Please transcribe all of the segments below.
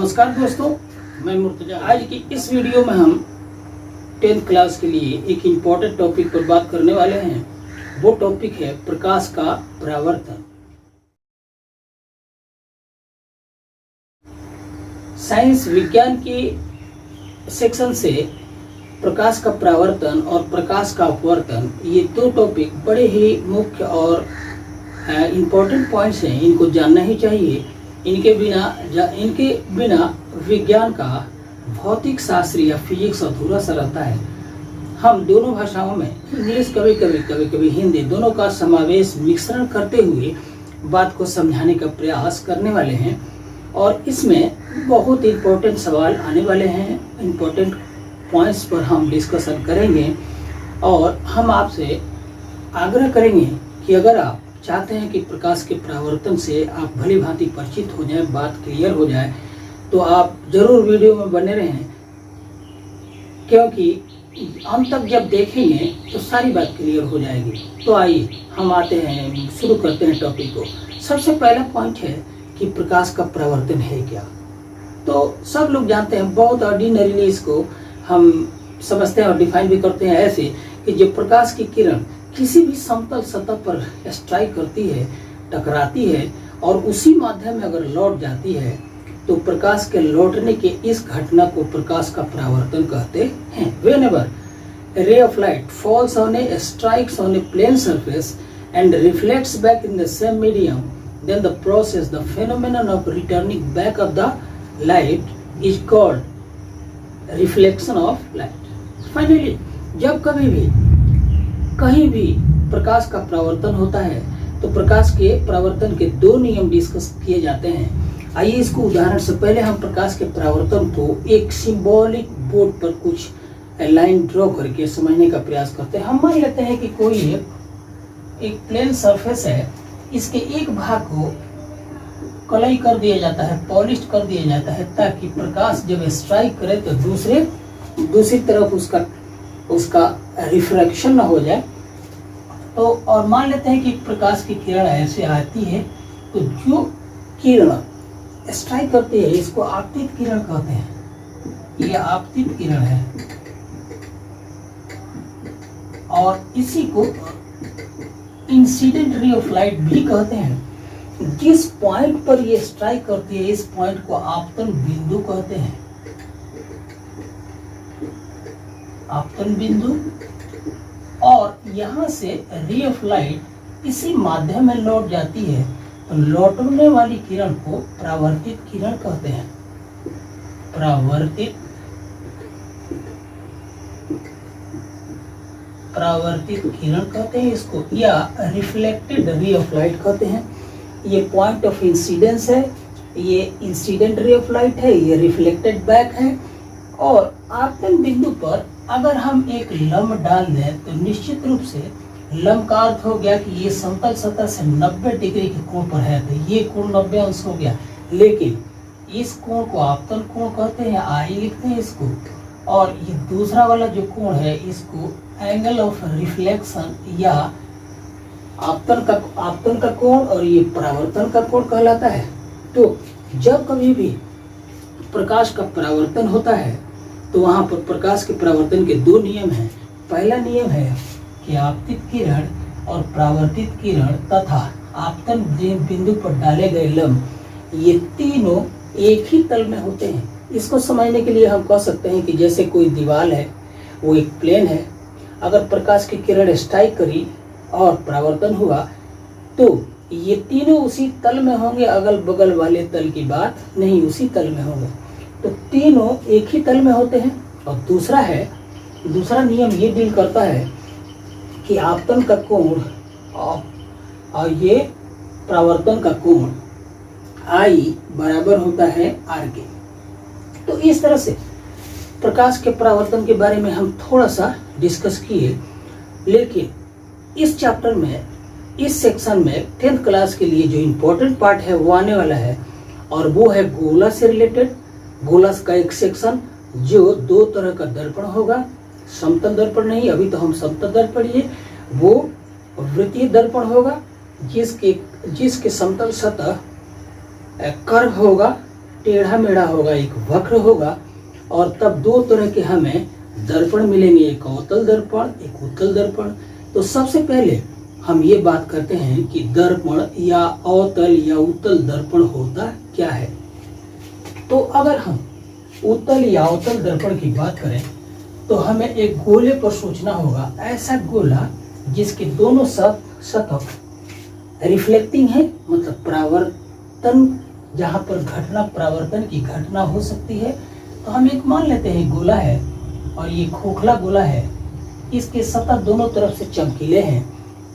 नमस्कार दोस्तों, मैं मुर्तजा। आज की इस वीडियो में हम 10th क्लास के लिए एक इम्पॉर्टेंट टॉपिक पर बात करने वाले हैं। वो टॉपिक है प्रकाश का परावर्तन। साइंस विज्ञान के सेक्शन से प्रकाश का परावर्तन और प्रकाश का अपवर्तन, ये दो टॉपिक बड़े ही मुख्य और इम्पोर्टेंट पॉइंट्स हैं। इनको जानना ही चाहिए। इनके बिना विज्ञान का भौतिक शास्त्र या फिजिक्स अधूरा सा रहता है। हम दोनों भाषाओं में, इंग्लिश कभी हिंदी, दोनों का समावेश मिश्रण करते हुए बात को समझाने का प्रयास करने वाले हैं। और इसमें बहुत इम्पोर्टेंट सवाल आने वाले हैं। इम्पोर्टेंट पॉइंट्स पर हम डिस्कशन करेंगे और हम आपसे आग्रह करेंगे कि अगर आप चाहते हैं कि प्रकाश के परावर्तन से आप भली भांति परिचित हो जाएं, बात क्लियर हो जाए, तो आप जरूर वीडियो में बने रहें, क्योंकि अंत तक जब देखेंगे तो सारी बात क्लियर हो जाएगी। तो आइए हम आते हैं, शुरू करते हैं टॉपिक को। सबसे पहला पॉइंट है कि प्रकाश का परावर्तन है क्या। तो सब लोग जानते हैं, बहुत ऑर्डिनरीली इसको हम समझते हैं और डिफाइन भी करते हैं ऐसे कि जब प्रकाश की किरण किसी भी समतल सतह पर स्ट्राइक करती है, टकराती है और उसी माध्यम में अगर लौट जाती है, तो प्रकाश के लौटने के इस घटना को प्रकाश का परावर्तन कहते हैं। Whenever a ray of light falls on a strikes on a plane surface and reflects back in the same medium, then the process, the phenomenon of returning back of the light is called reflection of light. Finally, जब कभी भी कहीं भी प्रकाश का परावर्तन होता है तो प्रकाश के परावर्तन के दो नियम डिस्कस किए जाते हैं। आइए इसको उदाहरण से पहले हम प्रकाश के परावर्तन को एक सिंबॉलिक बोर्ड पर कुछ लाइन ड्रॉ करके समझने का प्रयास करते हैं। हम मान लेते हैं कि कोई एक प्लेन सरफेस है, इसके एक भाग को कलई कर दिया जाता है, पॉलिश कर दिया जाता है, ताकि प्रकाश जब स्ट्राइक करे तो दूसरी तरफ उसका रिफ्रैक्शन न हो जाए। तो और मान लेते हैं कि प्रकाश की किरण ऐसे आती है, तो जो किरण स्ट्राइक करती है इसको आपतित किरण कहते हैं। ये आपतित किरण है और इसी को इंसिडेंट रे ऑफ लाइट भी कहते हैं। जिस पॉइंट पर ये स्ट्राइक करती है, इस पॉइंट को आपतन बिंदु कहते हैं। आपतन बिंदु। और यहाँ से रे ऑफ लाइट इसी माध्यम में लौट जाती है, तो लौटने वाली किरण को परावर्तित किरण कहते हैं। परावर्तित किरण कहते हैं इसको, या रिफ्लेक्टेड रे ऑफ लाइट कहते हैं। ये पॉइंट ऑफ इंसिडेंस है, ये इंसिडेंट रे ऑफ लाइट है, ये रिफ्लेक्टेड बैक है। और आपतन बिंदु पर अगर हम एक लंब डाल दें तो निश्चित रूप से लंब का अर्थ हो गया कि ये समतल सतह से 90 डिग्री के कोण पर है, तो ये कोण 90 अंश हो गया। लेकिन इस कोण को आपतन कोण कहते हैं, आई लिखते हैं इसको। और ये दूसरा वाला जो कोण है, इसको एंगल ऑफ रिफ्लेक्शन या आपतन का कोण और ये परावर्तन का कोण कहलाता है। तो जब कभी भी प्रकाश का परावर्तन होता है तो वहां पर प्रकाश के परावर्तन के दो नियम हैं। पहला नियम है कि आपतित किरण और परावर्तित किरण तथा आपतन बिंदु पर डाले गए लंब, ये तीनों एक ही तल में होते हैं। इसको समझने के लिए हम कह सकते हैं कि जैसे कोई दीवार है, वो एक प्लेन है, अगर प्रकाश की किरण स्ट्राइक करी और परावर्तन हुआ तो ये तीनों उसी तल में होंगे, अगल बगल वाले तल की बात नहीं, उसी तल में होंगे। तो तीनों एक ही तल में होते हैं। और दूसरा नियम ये डील करता है कि आपतन का कोण और ये परावर्तन का कोण आई बराबर होता है आर के। तो इस तरह से प्रकाश के परावर्तन के बारे में हम थोड़ा सा डिस्कस किए। लेकिन इस चैप्टर में, इस सेक्शन में 10th क्लास के लिए जो इम्पोर्टेंट पार्ट है वो आने वाला है, और वो है गोला से रिलेटेड। गोला का एक सेक्शन जो दो तरह का दर्पण होगा, समतल दर्पण नहीं, अभी तो हम समतल दर्पण लिए, वो वृत्तीय दर्पण होगा जिसके समतल सतह कर्व होगा, टेढ़ा मेढ़ा होगा, एक वक्र होगा, और तब दो तरह के हमें दर्पण मिलेंगे, एक अवतल दर्पण, एक उत्तल दर्पण। तो सबसे पहले हम ये बात करते हैं कि दर्पण या अवतल या उत्तल दर्पण होता क्या है। तो अगर हम उत्तल या अवतल दर्पण की बात करें तो हमें एक गोले पर सोचना होगा, ऐसा गोला जिसके दोनों सतह रिफ्लेक्टिंग है, मतलब परावर्तन, जहाँ पर घटना परावर्तन की घटना हो सकती है। तो हम एक मान लेते हैं गोला है और ये खोखला गोला है, इसके सतह दोनों तरफ से चमकीले हैं,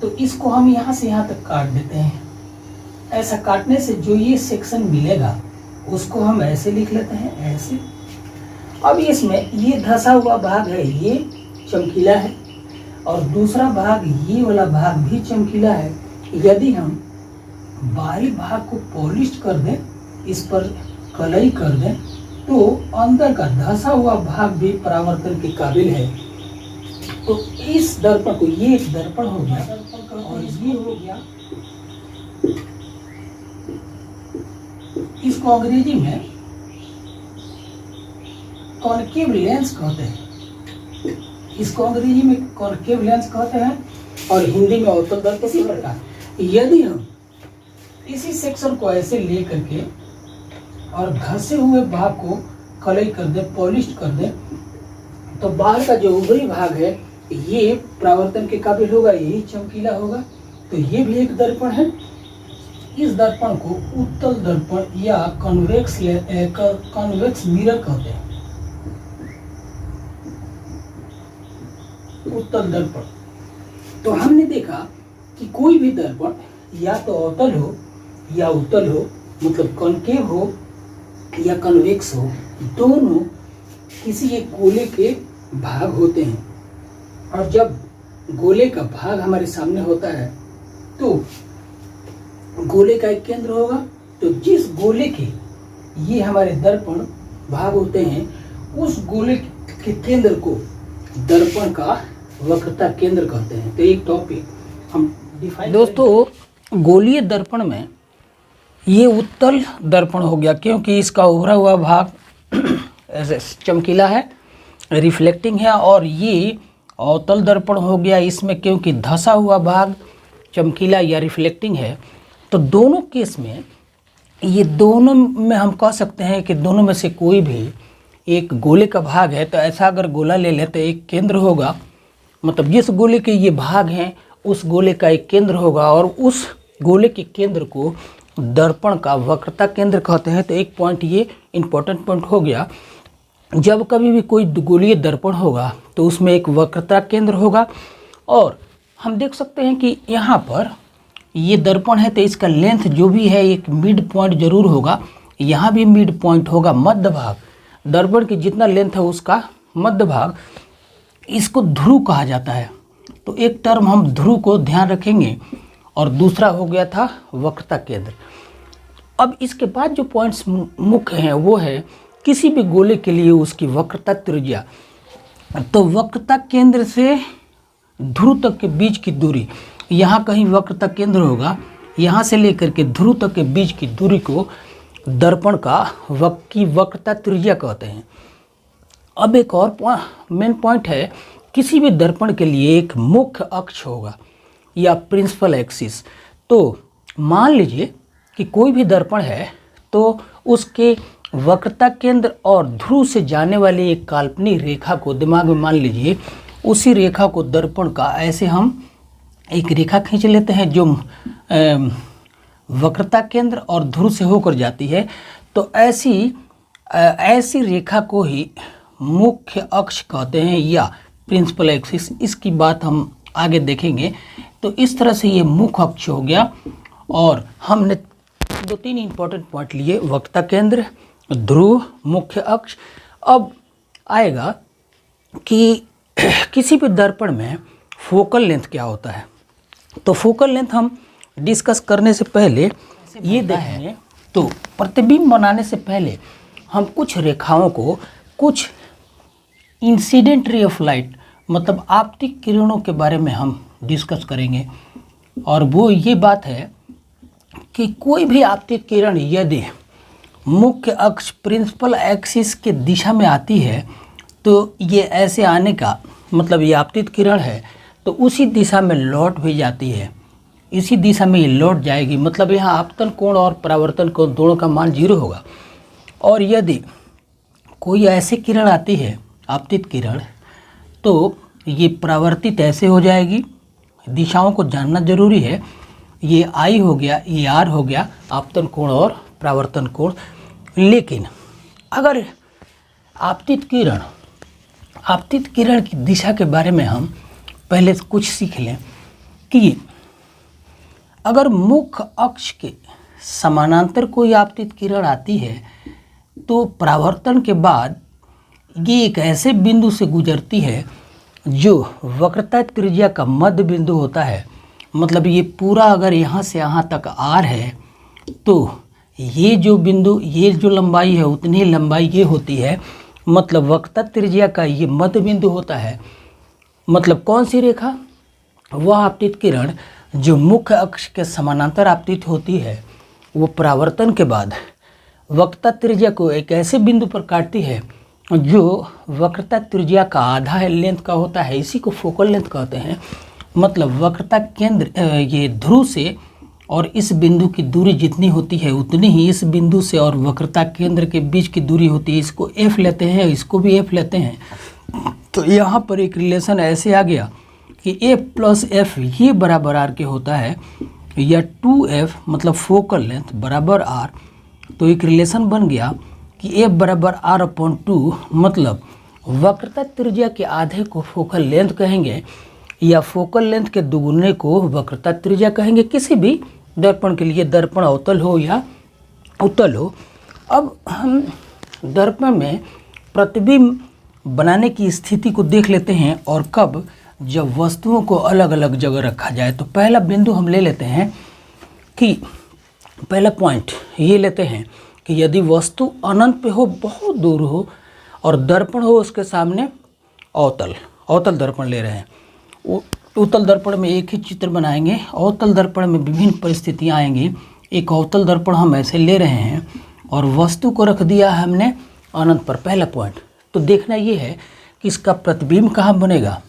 तो इसको हम यहाँ से यहाँ तक काट देते हैं। ऐसा काटने से जो ये सेक्शन मिलेगा उसको हम ऐसे लिख लेते हैं, ऐसे। अब इसमें ये धंसा हुआ भाग है, ये चमकीला है, और दूसरा भाग, ये वाला भाग भी चमकीला है। यदि हम बाहरी भाग को पॉलिश कर दें, इस पर कलई कर दें, तो अंदर का धंसा हुआ भाग भी परावर्तन के काबिल है। तो इस दर्पण को, ये एक दर्पण हो गया और ये हो गया, इसको अंग्रेजी में कॉनकेव लेंस कहते हैं, इसको अंग्रेजी में कॉनकेव लेंस कहते हैं, और हिंदी में अवतल दर्पण। इसी प्रकार यदि हम इसी सेक्शन को ऐसे ले करके और घसे हुए भाग को कलई कर दें, पॉलिश कर दें, तो बाहर का जो ऊपरी भाग है ये परावर्तन के काबिल होगा, यही चमकीला होगा। तो ये भी एक दर्पण है। इस दर्पण को उत्तल दर्पण या कन्वेक्स मिरर कहते हैं, उत्तल दर्पण। तो हमने देखा कि कोई भी दर्पण या तो अवतल हो या उत्तल हो, मतलब कॉनकेव हो या कन्वेक्स हो, दोनों किसी एक गोले के भाग होते हैं। और जब गोले का भाग हमारे सामने होता है तो गोले का एक केंद्र होगा। तो जिस गोले के ये हमारे दर्पण भाग होते हैं, उस गोले के केंद्र को दर्पण का वक्रता केंद्र कहते हैं। तो एक टॉपिक हम डिफाइन, दोस्तों गोलीय दर्पण में ये उत्तल दर्पण हो गया, क्योंकि इसका उभरा हुआ भाग चमकीला है, रिफ्लेक्टिंग है। और ये अवतल दर्पण हो गया, इसमें क्योंकि धंसा हुआ भाग चमकीला या रिफ्लेक्टिंग है। तो दोनों केस में, ये दोनों में हम कह सकते हैं कि दोनों में से कोई भी एक गोले का भाग है। तो ऐसा अगर गोला ले ले तो एक केंद्र होगा, मतलब जिस गोले के ये भाग हैं उस गोले का एक केंद्र होगा, और उस गोले के केंद्र को दर्पण का वक्रता केंद्र कहते हैं। तो एक पॉइंट ये इम्पोर्टेंट पॉइंट हो गया, जब कभी भी कोई गोलीय दर्पण होगा तो उसमें एक वक्रता केंद्र होगा। और हम देख सकते हैं कि यहाँ पर ये दर्पण है, तो इसका लेंथ जो भी है एक मिड पॉइंट जरूर होगा, यहाँ भी मिड पॉइंट होगा, मध्य भाग, दर्पण की जितना लेंथ है उसका मध्य भाग, इसको ध्रुव कहा जाता है। तो एक टर्म हम ध्रुव को ध्यान रखेंगे, और दूसरा हो गया था वक्रता केंद्र। अब इसके बाद जो पॉइंट्स मुख्य हैं वो है किसी भी गोले के लिए उसकी वक्रता त्रिज्या। तो वक्रता केंद्र से ध्रुव तक के बीच की दूरी, यहाँ कहीं वक्रता केंद्र होगा, यहाँ से लेकर के ध्रुव तक के बीच की दूरी को दर्पण का वक्रता त्रिज्या कहते हैं। अब एक और मेन पॉइंट है, किसी भी दर्पण के लिए एक मुख्य अक्ष होगा या प्रिंसिपल एक्सिस। तो मान लीजिए कि कोई भी दर्पण है तो उसके वक्रता केंद्र और ध्रुव से जाने वाली एक काल्पनिक रेखा को दिमाग में मान लीजिए, उसी रेखा को दर्पण का ऐसे हम एक रेखा खींच लेते हैं जो वक्रता केंद्र और ध्रुव से होकर जाती है। तो ऐसी रेखा को ही मुख्य अक्ष कहते हैं या प्रिंसिपल एक्सिस। इसकी बात हम आगे देखेंगे। तो इस तरह से ये मुख्य अक्ष हो गया, और हमने 2-3 इंपॉर्टेंट पॉइंट लिए, वक्रता केंद्र, ध्रुव, मुख्य अक्ष। अब आएगा कि किसी भी दर्पण में फोकल लेंथ क्या होता है। तो फोकल लेंथ हम डिस्कस करने से पहले ये देखें, तो प्रतिबिंब बनाने से पहले हम कुछ रेखाओं को, कुछ इंसिडेंट रे ऑफ लाइट, मतलब आपतित किरणों के बारे में हम डिस्कस करेंगे। और वो ये बात है कि कोई भी आपतित किरण यदि मुख्य अक्ष प्रिंसिपल एक्सिस के दिशा में आती है तो ये ऐसे आने का मतलब ये आपतित किरण है तो उसी दिशा में लौट भी जाती है, इसी दिशा में ये लौट जाएगी। मतलब यहाँ आपतन कोण और परावर्तन कोण दोनों का मान 0 होगा। और यदि कोई ऐसी किरण आती है आपतित किरण तो ये परावर्तित ऐसे हो जाएगी। दिशाओं को जानना जरूरी है। ये आई हो गया, ये आर हो गया, आपतन कोण और परावर्तन कोण। लेकिन अगर आपतित किरण की दिशा के बारे में हम पहले कुछ सीख लें कि अगर मुख्य अक्ष के समानांतर कोई आपतित किरण आती है तो परावर्तन के बाद ये एक ऐसे बिंदु से गुजरती है जो वक्रता त्रिज्या का मध्य बिंदु होता है। मतलब ये पूरा अगर यहाँ से यहाँ तक आर है तो ये जो बिंदु, ये जो लंबाई है उतनी ही लंबाई ये होती है। मतलब वक्रता त्रिज्या का ये मध्य बिंदु होता है। मतलब कौन सी रेखा? वह आपतित किरण जो मुख्य अक्ष के समानांतर आपतित होती है वो परावर्तन के बाद वक्रता त्रिज्या को एक ऐसे बिंदु पर काटती है जो वक्रता त्रिज्या का आधा लेंथ का होता है। इसी को फोकल लेंथ कहते हैं। मतलब वक्रता केंद्र ये ध्रुव से और इस बिंदु की दूरी जितनी होती है उतनी ही इस बिंदु से और वक्रता केंद्र के बीच की दूरी होती है। इसको एफ लेते हैं, इसको भी एफ लेते हैं। तो यहाँ पर एक रिलेशन ऐसे आ गया कि एफ प्लस एफ ये बराबर आर के होता है, या 2f मतलब फोकल लेंथ बराबर आर। तो एक रिलेशन बन गया कि एफ बराबर आर अपॉन 2। मतलब वक्रता त्रिज्या के आधे को फोकल लेंथ कहेंगे या फोकल लेंथ के दुगुने को वक्रता त्रिज्या कहेंगे। किसी भी दर्पण के लिए, दर्पण अवतल हो या उत्तल हो। अब हम दर्पण में प्रतिबिंब बनाने की स्थिति को देख लेते हैं और कब, जब वस्तुओं को अलग अलग जगह रखा जाए। तो पहला बिंदु हम ले लेते हैं कि पहला पॉइंट ये लेते हैं कि यदि वस्तु अनंत पे हो, बहुत दूर हो और दर्पण हो उसके सामने अवतल दर्पण ले रहे हैं। उत्तल दर्पण में एक ही चित्र बनाएंगे, अवतल दर्पण में विभिन्न परिस्थितियाँ आएंगी। एक अवतल दर्पण हम ऐसे ले रहे हैं और वस्तु को रख दिया हमने अनंत पर। पहला पॉइंट तो देखना ये है कि इसका प्रतिबिंब कहाँ बनेगा।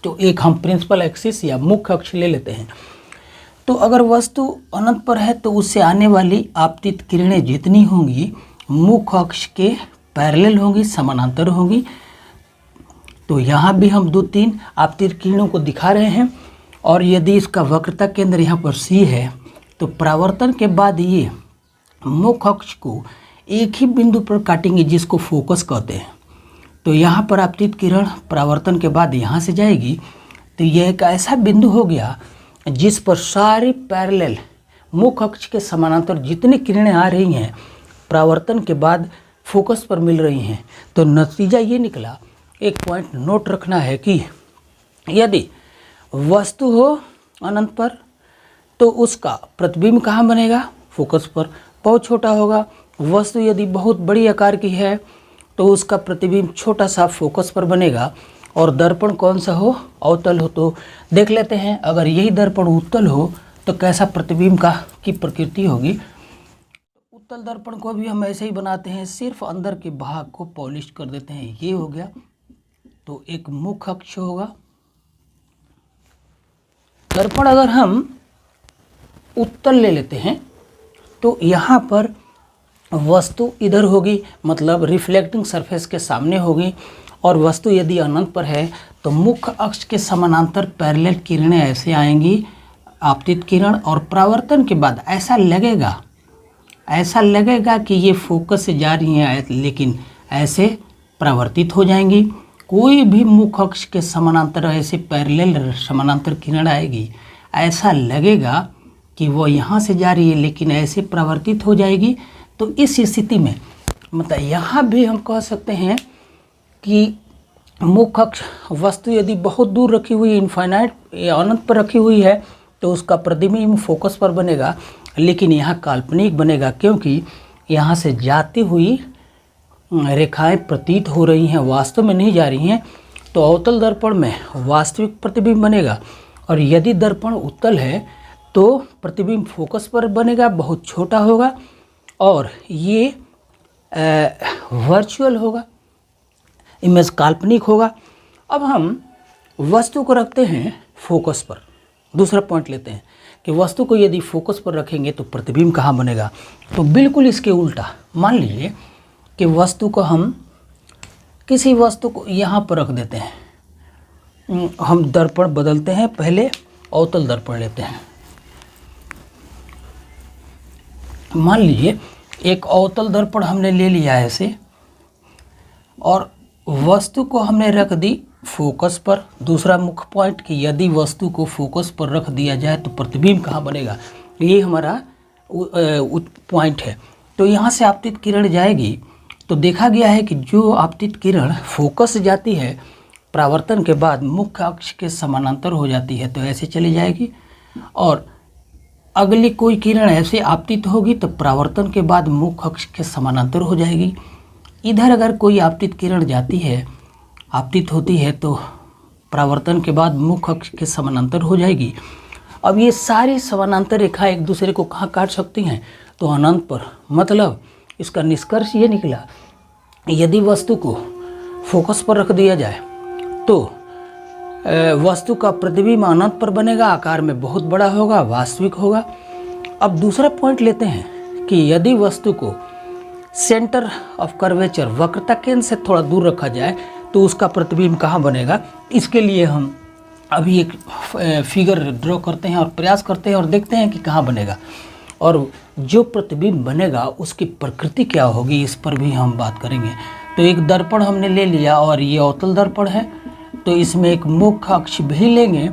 तो एक हम प्रिंसिपल एक्सिस या मुख्य अक्ष ले लेते हैं। तो अगर वस्तु अनंत पर है तो उससे आने वाली आपतित किरणें जितनी होंगी मुख्य अक्ष के पैरेलल होंगी, समानांतर होंगी। तो यहाँ भी हम 2-3 आपतित किरणों को दिखा रहे हैं। और यदि इसका वक्रता केंद्र यहाँ पर C है तो परावर्तन के बाद ये मुख्य अक्ष को एक ही बिंदु पर काटेंगे जिसको फोकस कहते हैं। तो यहाँ पर आपतित किरण परावर्तन के बाद यहाँ से जाएगी तो यह एक ऐसा बिंदु हो गया जिस पर सारी पैरेलल मुख्य अक्ष के समानांतर जितनी किरणें आ रही हैं परावर्तन के बाद फोकस पर मिल रही हैं। तो नतीजा ये निकला, एक पॉइंट नोट रखना है कि यदि वस्तु हो अनंत पर तो उसका प्रतिबिंब कहाँ बनेगा? फोकस पर, बहुत छोटा होगा। वस्तु यदि बहुत बड़ी आकार की है तो उसका प्रतिबिंब छोटा सा फोकस पर बनेगा। और दर्पण कौन सा हो? अवतल हो। तो देख लेते हैं अगर यही दर्पण उत्तल हो तो कैसा प्रतिबिंब की प्रकृति होगी। उत्तल दर्पण को भी हम ऐसे ही बनाते हैं, सिर्फ अंदर के भाग को पॉलिश कर देते हैं। ये हो गया। तो एक मुख्य अक्ष होगा। दर्पण अगर हम उत्तल ले लेते हैं तो यहाँ पर वस्तु इधर होगी, मतलब रिफ्लेक्टिंग सरफेस के सामने होगी। और वस्तु यदि अनंत पर है तो मुख्य अक्ष के समानांतर पैरेलल किरणें ऐसे आएंगी, आपतित किरण। और परावर्तन के बाद ऐसा लगेगा कि ये फोकस से जा रही हैं लेकिन ऐसे परावर्तित हो जाएंगी। कोई भी मुख्य अक्ष के समानांतर ऐसे पैरेलल समानांतर किरण आएगी, ऐसा लगेगा कि वो यहाँ से जा रही है लेकिन ऐसे परावर्तित हो जाएगी। तो इस स्थिति में मतलब यहाँ भी हम कह सकते हैं कि मुख्य अक्ष वस्तु यदि बहुत दूर रखी हुई, इनफाइनाइट या अनंत पर रखी हुई है तो उसका प्रतिबिंब फोकस पर बनेगा। लेकिन यहाँ काल्पनिक बनेगा क्योंकि यहाँ से जाती हुई रेखाएं प्रतीत हो रही हैं, वास्तव में नहीं जा रही हैं। तो अवतल दर्पण में वास्तविक प्रतिबिंब बनेगा। और यदि दर्पण उत्तल है तो प्रतिबिंब फोकस पर बनेगा, बहुत छोटा होगा। और ये वर्चुअल होगा, इमेज काल्पनिक होगा। अब हम वस्तु को रखते हैं फोकस पर। दूसरा पॉइंट लेते हैं कि वस्तु को यदि फोकस पर रखेंगे तो प्रतिबिंब कहाँ बनेगा। तो बिल्कुल इसके उल्टा, मान लीजिए कि वस्तु को हम किसी वस्तु को यहाँ पर रख देते हैं। हम दर्पण बदलते हैं, पहले अवतल दर्पण लेते हैं। मान लीजिए एक अवतल दर्पण हमने ले लिया है ऐसे, और वस्तु को हमने रख दी फोकस पर। दूसरा मुख्य पॉइंट कि यदि वस्तु को फोकस पर रख दिया जाए तो प्रतिबिंब कहाँ बनेगा, ये हमारा पॉइंट है। तो यहाँ से आपतित किरण जाएगी तो देखा गया है कि जो आपतित किरण फोकस से जाती है परावर्तन के बाद मुख्य अक्ष के समानांतर हो जाती है, तो ऐसे चली जाएगी। और अगली कोई किरण ऐसे आपतित होगी तो परावर्तन के बाद मुख्य अक्ष के समानांतर हो जाएगी। इधर अगर कोई आपतित किरण जाती है, आपतित होती है, तो परावर्तन के बाद मुख्य अक्ष के समानांतर हो जाएगी। अब ये सारी समानांतर रेखा एक दूसरे को कहाँ काट सकती हैं, तो अनंत पर। मतलब इसका निष्कर्ष ये निकला, यदि वस्तु को फोकस पर रख दिया जाए तो वस्तु का प्रतिबिंब अनंत पर बनेगा, आकार में बहुत बड़ा होगा, वास्तविक होगा। अब दूसरा पॉइंट लेते हैं कि यदि वस्तु को सेंटर ऑफ कर्वेचर, वक्रता केंद्र से थोड़ा दूर रखा जाए तो उसका प्रतिबिंब कहाँ बनेगा। इसके लिए हम अभी एक फिगर ड्रॉ करते हैं और प्रयास करते हैं और देखते हैं कि कहाँ बनेगा, और जो प्रतिबिंब बनेगा उसकी प्रकृति क्या होगी, इस पर भी हम बात करेंगे। तो एक दर्पण हमने ले लिया और ये अवतल दर्पण है, तो इसमें एक मुख्य अक्ष भी लेंगे,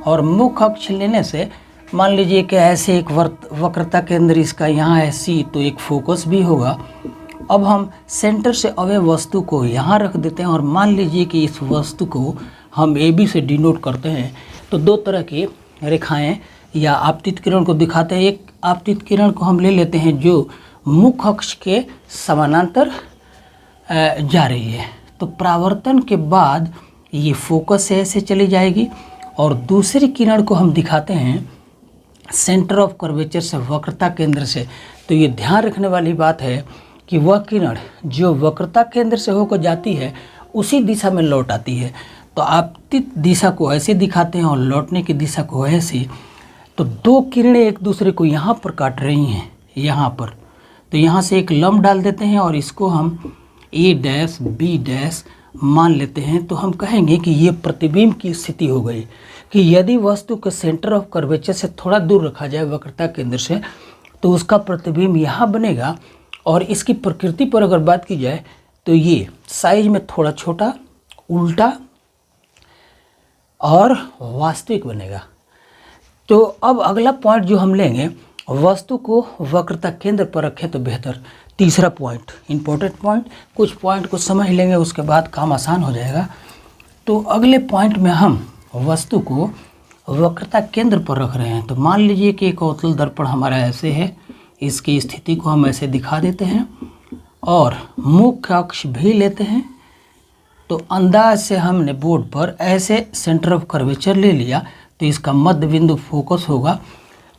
और मुख्य अक्ष लेने से मान लीजिए कि ऐसे एक वक्रता केंद्र इसका यहाँ है सी, तो एक फोकस भी होगा। अब हम सेंटर से अवे वस्तु को यहाँ रख देते हैं और मान लीजिए कि इस वस्तु को हम ए बी से डिनोट करते हैं। तो दो तरह की रेखाएं या आपतित किरण को दिखाते हैं। एक आपतित किरण को हम ले लेते हैं जो मुख्य अक्ष के समानांतर जा रही है, तो परावर्तन के बाद ये फोकस से ऐसे चली जाएगी। और दूसरी किरण को हम दिखाते हैं सेंटर ऑफ कर्वेचर से, वक्रता केंद्र से। तो ये ध्यान रखने वाली बात है कि वह किरण जो वक्रता केंद्र से होकर जाती है उसी दिशा में लौट आती है। तो आपतित दिशा को ऐसे दिखाते हैं और लौटने की दिशा को ऐसे। तो दो किरणें एक दूसरे को यहाँ पर काट रही हैं, यहाँ पर। तो यहाँ से एक लंब डाल देते हैं और इसको हम ए डैश बी डैश मान लेते हैं। तो हम कहेंगे कि ये प्रतिबिंब की स्थिति हो गई कि यदि वस्तु को सेंटर ऑफ कर्वेचर से थोड़ा दूर रखा जाए वक्रता केंद्र से, तो उसका प्रतिबिंब यहाँ बनेगा। और इसकी प्रकृति पर अगर बात की जाए तो ये साइज में थोड़ा छोटा, उल्टा और वास्तविक बनेगा। तो अब अगला पॉइंट जो हम लेंगे, वस्तु को वक्रता केंद्र पर रखें तो बेहतर। तीसरा पॉइंट, इंपॉर्टेंट पॉइंट, कुछ पॉइंट को समझ लेंगे उसके बाद काम आसान हो जाएगा। तो अगले पॉइंट में हम वस्तु को वक्रता केंद्र पर रख रहे हैं। तो मान लीजिए कि एक अवतल दर्पण हमारा ऐसे है, इसकी स्थिति को हम ऐसे दिखा देते हैं और मुख्य अक्ष भी लेते हैं। तो अंदाज से हमने बोर्ड पर ऐसे सेंटर ऑफ कर्वेचर ले लिया, तो इसका मध्य बिंदु फोकस होगा।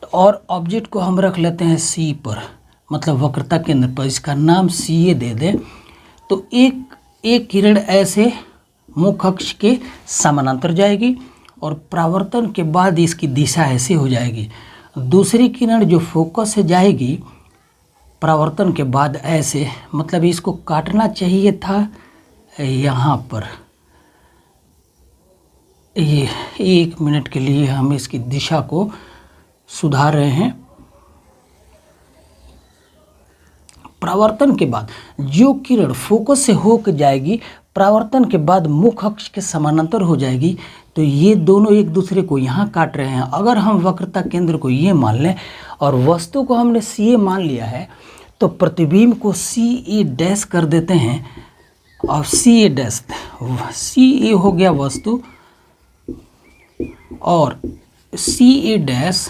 और ऑब्जेक्ट को हम रख लेते हैं सी पर, मतलब वक्रता केंद्र पर, इसका नाम सी ए दे दें। तो एक किरण ऐसे मुख्य अक्ष के समानांतर जाएगी और परावर्तन के बाद इसकी दिशा ऐसे हो जाएगी। दूसरी किरण जो फोकस से जाएगी परावर्तन के बाद ऐसे, मतलब इसको काटना चाहिए था यहाँ पर। ये 1 मिनट के लिए हम इसकी दिशा को सुधार रहे हैं। परावर्तन के बाद जो किरण फोकस से होकर जाएगी परावर्तन के बाद मुख्य अक्ष के समानांतर हो जाएगी। तो ये दोनों एक दूसरे को यहाँ काट रहे हैं। अगर हम वक्रता केंद्र को ये मान लें और वस्तु को हमने सी ए मान लिया है, तो प्रतिबिंब को सी ए डैश कर देते हैं। और सी ए डैश, सी ए हो गया वस्तु और सी ए डैश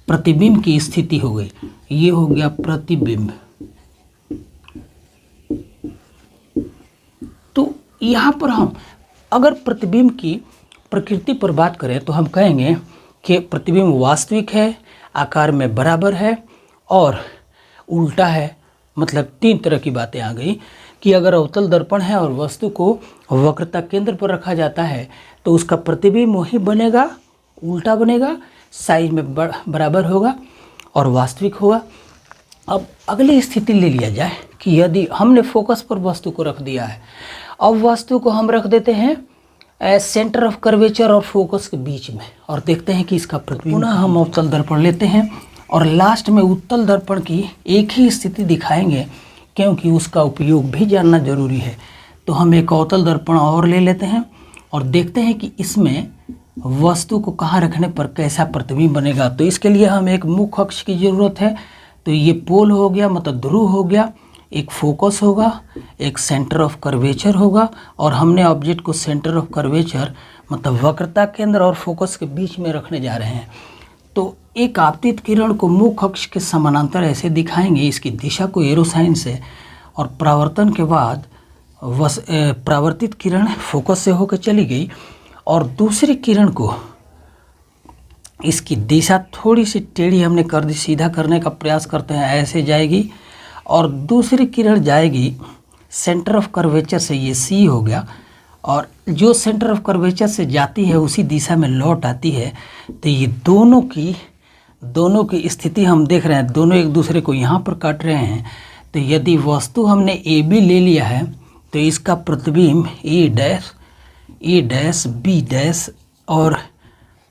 प्रतिबिंब की स्थिति हो गई, ये हो गया प्रतिबिंब। तो यहाँ पर हम अगर प्रतिबिंब की प्रकृति पर बात करें तो हम कहेंगे कि प्रतिबिंब वास्तविक है, आकार में बराबर है और उल्टा है, मतलब 3 तरह की बातें आ गई कि अगर अवतल दर्पण है और वस्तु को वक्रता केंद्र पर रखा जाता है तो उसका प्रतिबिंब वही बनेगा, उल्टा बनेगा, साइज में बराबर होगा और वास्तविक होगा। अब अगली स्थिति ले लिया जाए कि यदि हमने फोकस पर वस्तु को रख दिया है, अब वस्तु को हम रख देते हैं सेंटर ऑफ कर्वेचर और फोकस के बीच में और देखते हैं कि इसका प्रतिबिंब। पुनः हम अवतल दर्पण लेते हैं और लास्ट में उत्तल दर्पण की एक ही स्थिति दिखाएंगे क्योंकि उसका उपयोग भी जानना जरूरी है। तो हम एक अवतल दर्पण और ले लेते हैं और देखते हैं कि इसमें वस्तु को कहाँ रखने पर कैसा प्रतिबिंब बनेगा। तो इसके लिए हम एक मुख्य अक्ष की ज़रूरत है। तो ये पोल हो गया, मतलब ध्रुव हो गया, एक फोकस होगा, एक सेंटर ऑफ कर्वेचर होगा और हमने ऑब्जेक्ट को सेंटर ऑफ कर्वेचर मतलब वक्रता केंद्र और फोकस के बीच में रखने जा रहे हैं। तो एक आपतित किरण को मुख्य अक्ष के समानांतर ऐसे दिखाएंगे, इसकी दिशा को एरो साइन से, और परावर्तन के बाद परावर्तित किरण फोकस से होकर चली गई और दूसरी किरण को इसकी दिशा थोड़ी सी टेढ़ी हमने कर दी, सीधा करने का प्रयास करते हैं, ऐसे जाएगी और दूसरी किरण जाएगी सेंटर ऑफ कर्वेचर से, ये सी हो गया, और जो सेंटर ऑफ कर्वेचर से जाती है उसी दिशा में लौट आती है। तो ये दोनों की स्थिति हम देख रहे हैं, दोनों एक दूसरे को यहाँ पर काट रहे हैं। तो यदि वस्तु हमने ए बी ले लिया है तो इसका प्रतिबिंब ए डैश बी डैश, और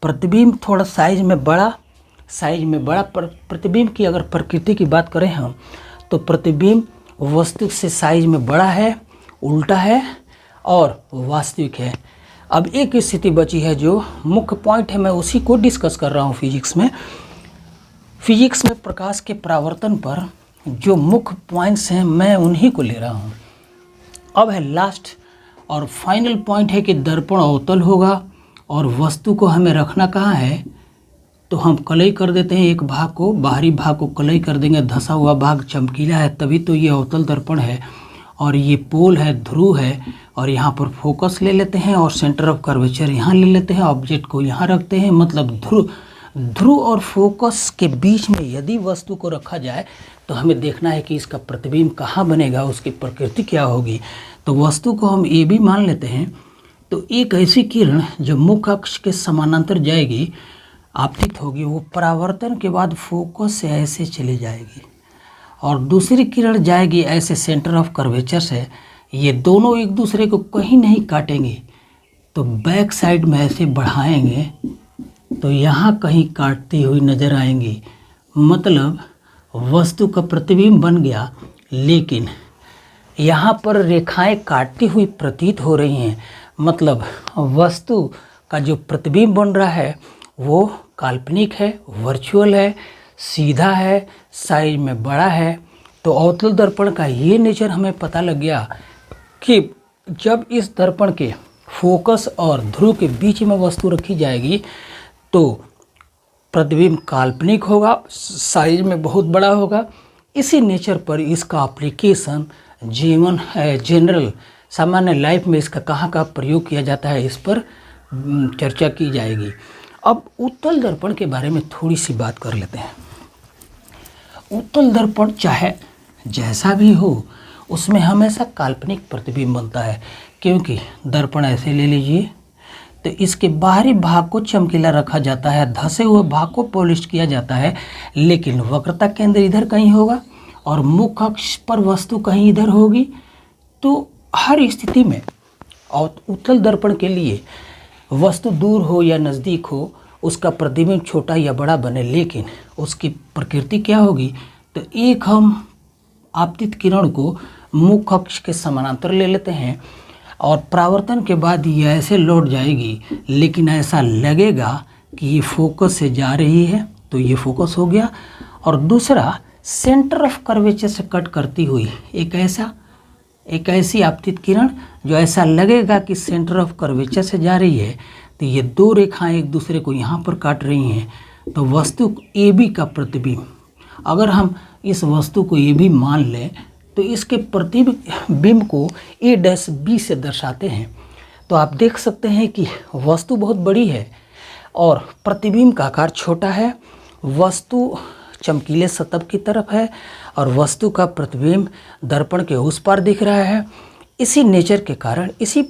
प्रतिबिंब थोड़ा साइज में बड़ा प्रतिबिंब की अगर प्रकृति की बात करें हम तो प्रतिबिंब वस्तु से साइज में बड़ा है, उल्टा है और वास्तविक है। अब एक स्थिति बची है जो मुख्य पॉइंट है, मैं उसी को डिस्कस कर रहा हूँ। फिजिक्स में प्रकाश के परावर्तन पर जो मुख्य पॉइंट्स हैं मैं उन्हीं को ले रहा हूँ। अब है लास्ट और फाइनल पॉइंट है कि दर्पण अवतल होगा और वस्तु को हमें रखना कहाँ है, तो हम कलई कर देते हैं, एक भाग को, बाहरी भाग को कलई कर देंगे, धंसा हुआ भाग चमकीला है, तभी तो ये अवतल दर्पण है। और ये पोल है, ध्रुव है, और यहाँ पर फोकस ले लेते हैं और सेंटर ऑफ कर्वेचर यहाँ ले लेते हैं, ऑब्जेक्ट को यहाँ रखते हैं। मतलब ध्रुव और फोकस के बीच में यदि वस्तु को रखा जाए तो हमें देखना है कि इसका प्रतिबिंब कहाँ बनेगा, उसकी प्रकृति क्या होगी। तो वस्तु को हम ए बी मान लेते हैं। तो एक ऐसी किरण जो मुख्य अक्ष के समानांतर जाएगी, आपतित होगी, वो परावर्तन के बाद फोकस से ऐसे चली जाएगी और दूसरी किरण जाएगी ऐसे सेंटर ऑफ कर्वेचर से। ये दोनों एक दूसरे को कहीं नहीं काटेंगे, तो बैक साइड में ऐसे बढ़ाएंगे तो यहाँ कहीं काटती हुई नजर आएंगी। मतलब वस्तु का प्रतिबिंब बन गया, लेकिन यहाँ पर रेखाएं काटती हुई प्रतीत हो रही हैं। मतलब वस्तु का जो प्रतिबिंब बन रहा है वो काल्पनिक है, वर्चुअल है, सीधा है, साइज में बड़ा है। तो अवतल दर्पण का ये नेचर हमें पता लग गया कि जब इस दर्पण के फोकस और ध्रुव के बीच में वस्तु रखी जाएगी तो प्रतिबिंब काल्पनिक होगा, साइज में बहुत बड़ा होगा। इसी नेचर पर इसका एप्लीकेशन जनरल सामान्य लाइफ में इसका कहाँ प्रयोग किया जाता है, इस पर चर्चा की जाएगी। अब उत्तल दर्पण के बारे में थोड़ी सी बात कर लेते हैं। उत्तल दर्पण चाहे जैसा भी हो उसमें हमेशा काल्पनिक प्रतिबिंब बनता है, क्योंकि दर्पण ऐसे ले लीजिए तो इसके बाहरी भाग को चमकीला रखा जाता है, धंसे हुए भाग को पॉलिश किया जाता है, लेकिन वक्रता केंद्र इधर कहीं होगा और मुख्य अक्ष पर वस्तु कहीं इधर होगी। तो हर स्थिति में और उत्तल दर्पण के लिए वस्तु दूर हो या नज़दीक हो उसका प्रतिबिंब छोटा या बड़ा बने, लेकिन उसकी प्रकृति क्या होगी, तो एक हम आपतित किरण को मुख्य अक्ष के समानांतर ले लेते हैं और परावर्तन के बाद ये ऐसे लौट जाएगी, लेकिन ऐसा लगेगा कि ये फोकस से जा रही है, तो ये फोकस हो गया। और दूसरा सेंटर ऑफ कर्वेचर से कट करती हुई एक ऐसी आपतित किरण जो ऐसा लगेगा कि सेंटर ऑफ कर्वेचर से जा रही है। तो ये दो रेखाएं एक दूसरे को यहाँ पर काट रही हैं, तो वस्तु ए बी का प्रतिबिंब, अगर हम इस वस्तु को ए बी मान लें तो इसके प्रतिबिंब को ए डैश बी से दर्शाते हैं। तो आप देख सकते हैं कि वस्तु बहुत बड़ी है और प्रतिबिंब का आकार छोटा है। वस्तु चमकीले सतह की तरफ है और वस्तु का प्रतिबिंब दर्पण के उस पार दिख रहा है। इसी नेचर के कारण, इसी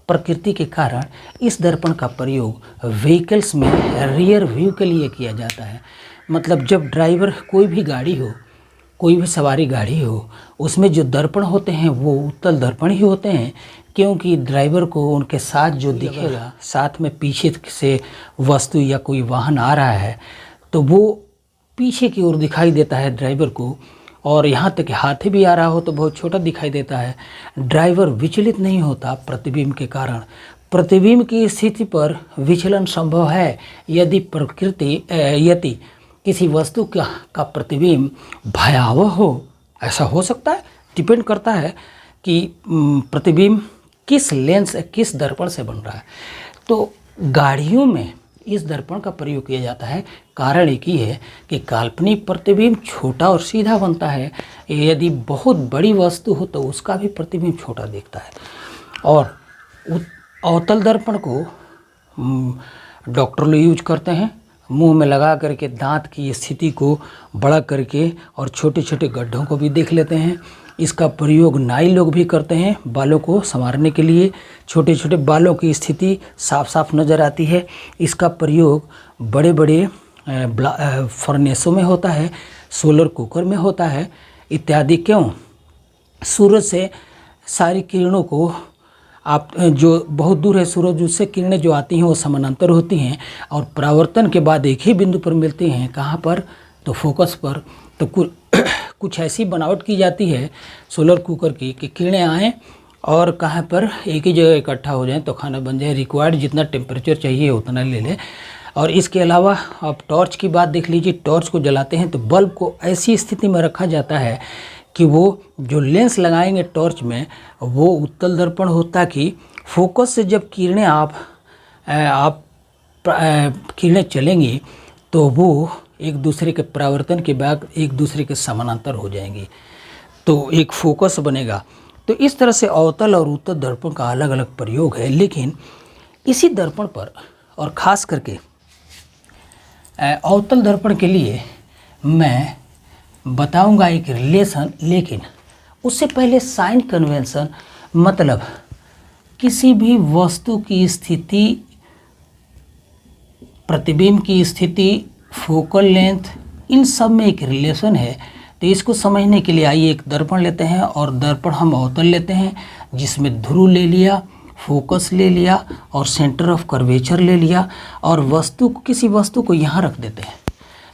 प्रकृति के कारण इस दर्पण का प्रयोग व्हीकल्स में रियर व्यू के लिए किया जाता है। मतलब जब ड्राइवर कोई भी गाड़ी हो, कोई भी सवारी गाड़ी हो, उसमें जो दर्पण होते हैं वो उत्तल दर्पण ही होते हैं, क्योंकि ड्राइवर को उनके साथ जो दिखेगा, साथ में पीछे से वस्तु या कोई वाहन आ रहा है तो वो पीछे की ओर दिखाई देता है ड्राइवर को, और यहाँ तक कि हाथी भी आ रहा हो तो बहुत छोटा दिखाई देता है। ड्राइवर विचलित नहीं होता प्रतिबिंब के कारण। प्रतिबिंब की स्थिति पर विचलन संभव है यदि किसी वस्तु का प्रतिबिंब भयावह हो। ऐसा हो सकता है, डिपेंड करता है कि प्रतिबिंब किस लेंस, किस दर्पण से बन रहा है। तो गाड़ियों में इस दर्पण का प्रयोग किया जाता है। कारण एक ही है कि काल्पनिक प्रतिबिंब छोटा और सीधा बनता है। यदि बहुत बड़ी वस्तु हो तो उसका भी प्रतिबिंब छोटा दिखता है। और अवतल दर्पण को डॉक्टर लोग यूज करते हैं, मुंह में लगा करके दांत की स्थिति को बड़ा करके और छोटे छोटे गड्ढों को भी देख लेते हैं। इसका प्रयोग नाई लोग भी करते हैं बालों को संवारने के लिए। छोटे छोटे बालों की स्थिति साफ साफ नज़र आती है। इसका प्रयोग बड़े बड़े फर्नेसों में होता है, सोलर कुकर में होता है इत्यादि। क्यों? सूरज से सारी किरणों को, आप जो बहुत दूर है सूरज, उससे किरणें जो आती हैं वो समानांतर होती हैं और परावर्तन के बाद एक ही बिंदु पर मिलती हैं। कहाँ पर? तो फोकस पर। तो कुछ ऐसी बनावट की जाती है सोलर कुकर की कि किरणें आएँ और कहाँ पर एक ही जगह इकट्ठा हो जाएं तो खाना बन जाए। रिक्वायर्ड जितना टेम्परेचर चाहिए उतना ले लें। और इसके अलावा आप टॉर्च की बात देख लीजिए। टॉर्च को जलाते हैं तो बल्ब को ऐसी स्थिति में रखा जाता है कि वो जो लेंस लगाएंगे टॉर्च में वो उत्तल दर्पण होता कि फोकस से जब किरणें किरणें चलेंगी तो वो एक दूसरे के परावर्तन के बाद एक दूसरे के समानांतर हो जाएंगी, तो एक फोकस बनेगा। तो इस तरह से अवतल और उत्तल दर्पण का अलग अलग प्रयोग है। लेकिन इसी दर्पण पर, और ख़ास करके अवतल दर्पण के लिए मैं बताऊंगा एक रिलेशन, लेकिन उससे पहले साइन कन्वेंशन, मतलब किसी भी वस्तु की स्थिति, प्रतिबिंब की स्थिति, फोकल लेंथ, इन सब में एक रिलेशन है। तो इसको समझने के लिए आइए एक दर्पण लेते हैं, और दर्पण हम अवतल लेते हैं जिसमें ध्रुव ले लिया, फोकस ले लिया और सेंटर ऑफ कर्वेचर ले लिया, और किसी वस्तु को यहाँ रख देते हैं।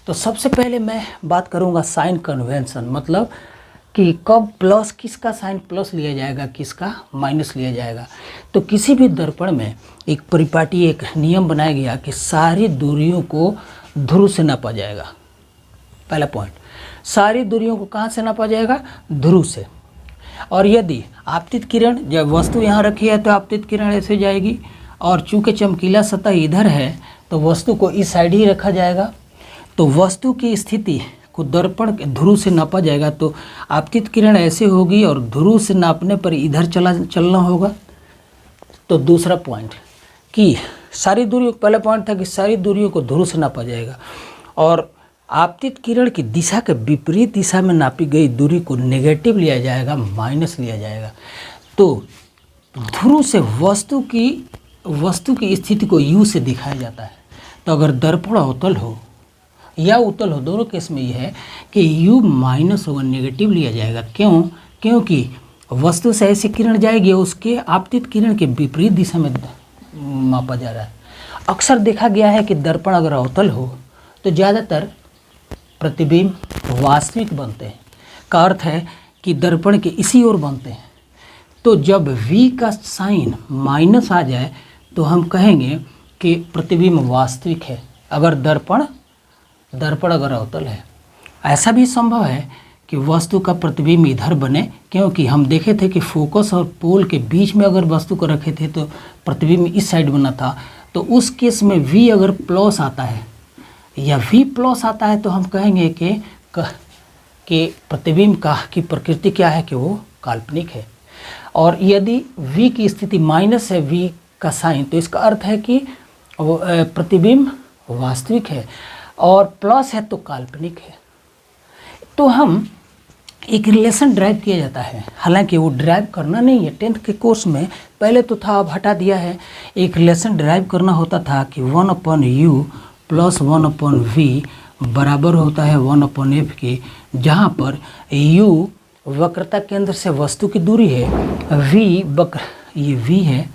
तो सबसे पहले मैं बात करूँगा साइन कन्वेंशन, मतलब कि कब प्लस, किसका साइन प्लस लिया जाएगा, किसका माइनस लिया जाएगा। तो किसी भी दर्पण में एक परिपाटी, एक नियम बनाया गया कि सारी दूरियों को ध्रुव से नापा जाएगा। पहला पॉइंट, सारी दूरियों को कहाँ से नापा जाएगा? ध्रुव से। और यदि आपतित किरण, जब वस्तु यहाँ रखी है तो आपतित किरण ऐसे जाएगी, और चूँकि चमकीला सतह इधर है तो वस्तु को इस साइड ही रखा जाएगा। तो वस्तु की स्थिति को दर्पण के ध्रुव से नापा जाएगा। तो आपतित किरण ऐसे होगी और ध्रुव से नापने पर इधर चलना होगा। तो दूसरा पॉइंट कि सारी दूरियों, पहला पॉइंट था कि सारी दूरियों को ध्रुव से नापा जाएगा, और आपतित किरण की दिशा के विपरीत दिशा में नापी गई दूरी को नेगेटिव लिया जाएगा, माइनस लिया जाएगा। तो ध्रुव से वस्तु की स्थिति को यू से दिखाया जाता है। तो अगर दर्पण अवतल हो या उत्तल हो, दोनों केस में यह है कि u माइनस होगा, नेगेटिव लिया जाएगा। क्यों? क्योंकि वस्तु से ऐसी किरण जाएगी, उसके आपतित किरण के विपरीत दिशा में मापा जा रहा है। अक्सर देखा गया है कि दर्पण अगर अवतल हो तो ज़्यादातर प्रतिबिंब वास्तविक बनते हैं, का अर्थ है कि दर्पण के इसी ओर बनते हैं। तो जब v का साइन माइनस आ जाए तो हम कहेंगे कि प्रतिबिंब वास्तविक है, अगर दर्पण अगर अवतल है। ऐसा भी संभव है कि वस्तु का प्रतिबिंब इधर बने, क्योंकि हम देखे थे कि फोकस और पोल के बीच में अगर वस्तु को रखे थे तो प्रतिबिंब इस साइड बना था। तो उस केस में v अगर प्लस आता है या v प्लस आता है तो हम कहेंगे कि प्रतिबिंब की प्रकृति क्या है, कि वो काल्पनिक है। और यदि v की स्थिति माइनस है, v का साइन, तो इसका अर्थ है कि वो प्रतिबिंब वास्तविक है, और प्लस है तो काल्पनिक है। तो हम एक रिलेशन ड्राइव किया जाता है, हालांकि वो ड्राइव करना नहीं है। 10th के कोर्स में पहले तो था, अब हटा दिया है। एक रिलेशन ड्राइव करना होता था कि 1/u प्लस 1/v बराबर होता है 1/f के, जहाँ पर u वक्रता केंद्र से वस्तु की दूरी है, ये v है,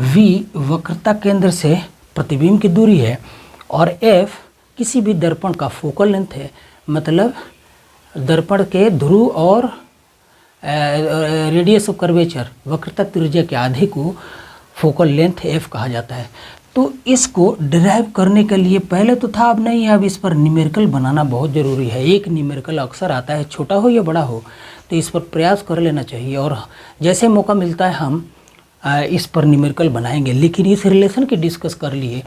v वक्रता केंद्र से प्रतिबिंब की दूरी है, और f किसी भी दर्पण का फोकल लेंथ है, मतलब दर्पण के ध्रुव और रेडियस ऑफ कर्वेचर वक्रता त्रिज्या के आधे को फोकल लेंथ f कहा जाता है। तो इसको डिराइव करने के लिए पहले तो था, अब नहीं है, अब इस पर न्यूमेरिकल बनाना बहुत ज़रूरी है। एक न्यूमेरिकल अक्सर आता है, छोटा हो या बड़ा हो, तो इस पर प्रयास कर लेना चाहिए, और जैसे मौका मिलता है हम इस पर न्यूमेरिकल बनाएंगे। लेकिन इस रिलेशन की डिस्कस कर लिए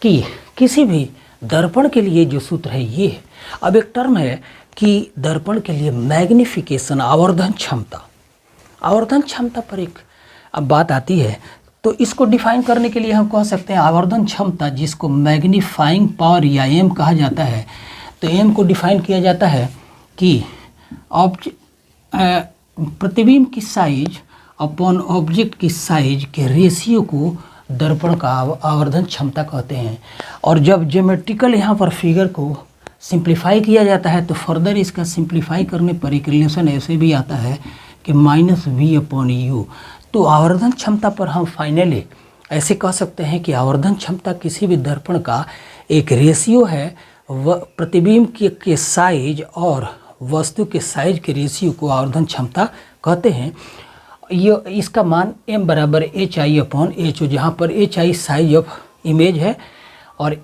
कि किसी भी दर्पण के लिए जो सूत्र है ये है। अब एक टर्म है कि दर्पण के लिए मैग्निफिकेशन, आवर्धन क्षमता पर एक अब बात आती है। तो इसको डिफाइन करने के लिए हम कह सकते हैं आवर्धन क्षमता, जिसको मैग्नीफाइंग पावर या एम कहा जाता है। तो एम को डिफाइन किया जाता है कि प्रतिबिंब की साइज अपॉन ऑब्जेक्ट की साइज के रेशियो को दर्पण का आवर्धन क्षमता कहते हैं। और जब ज्योमेट्रिकल यहाँ पर फिगर को सिंप्लीफाई किया जाता है तो फर्दर इसका सिंप्लीफाई करने पर एक रिलेशन ऐसे भी आता है कि -v/u। तो आवर्धन क्षमता पर हम फाइनली ऐसे कह सकते हैं कि आवर्धन क्षमता किसी भी दर्पण का एक रेशियो है, प्रतिबिंब के साइज और वस्तु के साइज के रेशियो को आवर्धन क्षमता कहते हैं। ये इसका मान m बराबर hi/h, जहाँ पर hi साइज ऑफ इमेज है और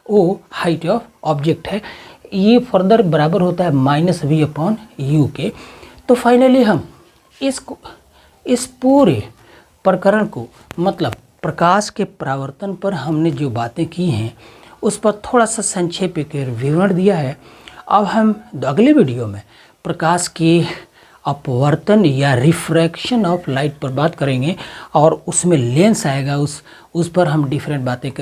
ho हाइट ऑफ ऑब्जेक्ट है। ये फर्दर बराबर होता है -v/u के। तो फाइनली हम इस पूरे प्रकरण को, मतलब प्रकाश के परावर्तन पर हमने जो बातें की हैं उस पर थोड़ा सा संक्षेप के विवरण दिया है। अब हम अगले वीडियो में प्रकाश के अपवर्तन या रिफ्रैक्शन ऑफ लाइट पर बात करेंगे, और उसमें लेंस आएगा, उस पर हम डिफरेंट बातें करेंगे।